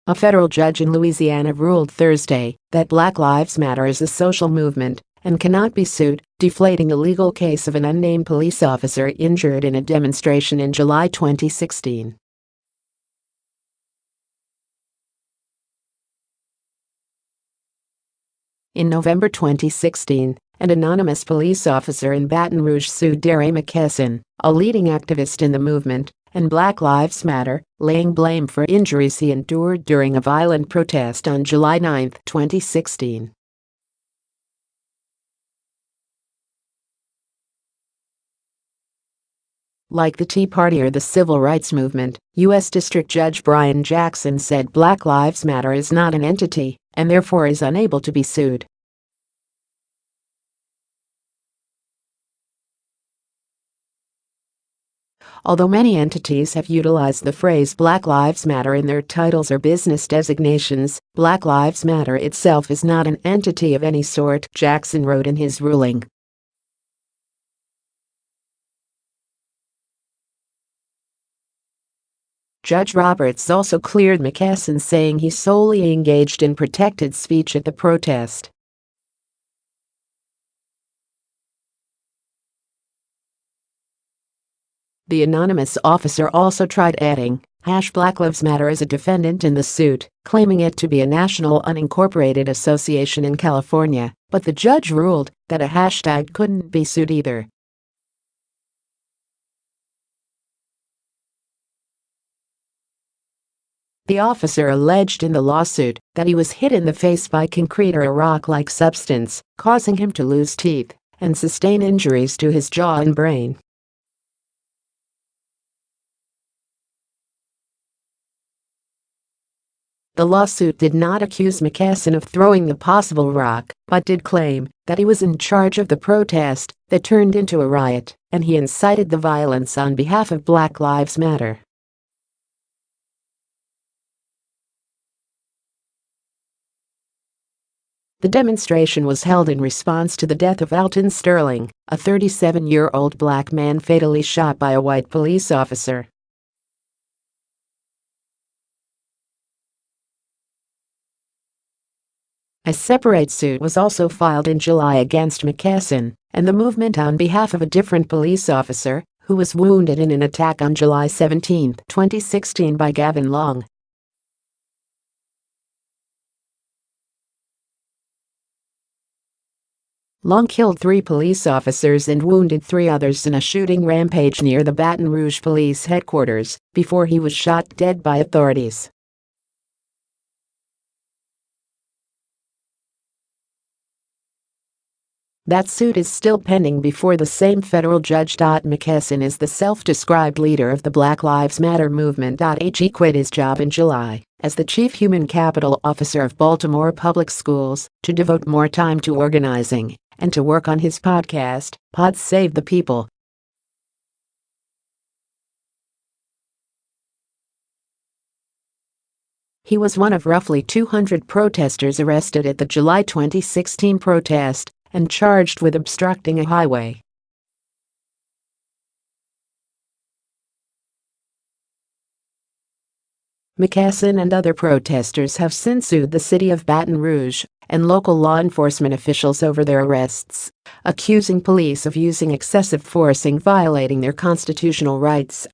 A federal judge in Louisiana ruled Thursday that Black Lives Matter is a social movement and cannot be sued, deflating a legal case of an unnamed police officer injured in a demonstration in July 2016. In November 2016, an anonymous police officer in Baton Rouge sued Derry McKesson, a leading activist in the movement, and Black Lives Matter, laying blame for injuries he endured during a violent protest on July 9, 2016. Like the Tea Party or the Civil Rights Movement, U.S. District Judge Brian Jackson said Black Lives Matter is not an entity and therefore is unable to be sued. Although many entities have utilized the phrase Black Lives Matter in their titles or business designations, Black Lives Matter itself is not an entity of any sort, Jackson wrote in his ruling. Judge Roberts also cleared McKesson, saying he solely engaged in protected speech at the protest. The anonymous officer also tried adding #Black Lives Matter as a defendant in the suit, claiming it to be a national unincorporated association in California, but the judge ruled that a hashtag couldn't be sued either. The officer alleged in the lawsuit that he was hit in the face by concrete or a rock-like substance, causing him to lose teeth and sustain injuries to his jaw and brain. The lawsuit did not accuse McKesson of throwing the possible rock, but did claim that he was in charge of the protest that turned into a riot, and he incited the violence on behalf of Black Lives Matter. The demonstration was held in response to the death of Alton Sterling, a 37-year-old black man fatally shot by a white police officer. A separate suit was also filed in July against McKesson and the movement on behalf of a different police officer who was wounded in an attack on July 17, 2016 by Gavin Long. Long killed 3 police officers and wounded 3 others in a shooting rampage near the Baton Rouge police headquarters before he was shot dead by authorities. That suit is still pending before the same federal judge. McKesson is the self-described leader of the Black Lives Matter movement. He quit his job in July as the chief human capital officer of Baltimore Public Schools to devote more time to organizing and to work on his podcast, Pod Save the People. He was one of roughly 200 protesters arrested at the July 2016 protest and charged with obstructing a highway. McKesson and other protesters have since sued the city of Baton Rouge and local law enforcement officials over their arrests, accusing police of using excessive force and violating their constitutional rights.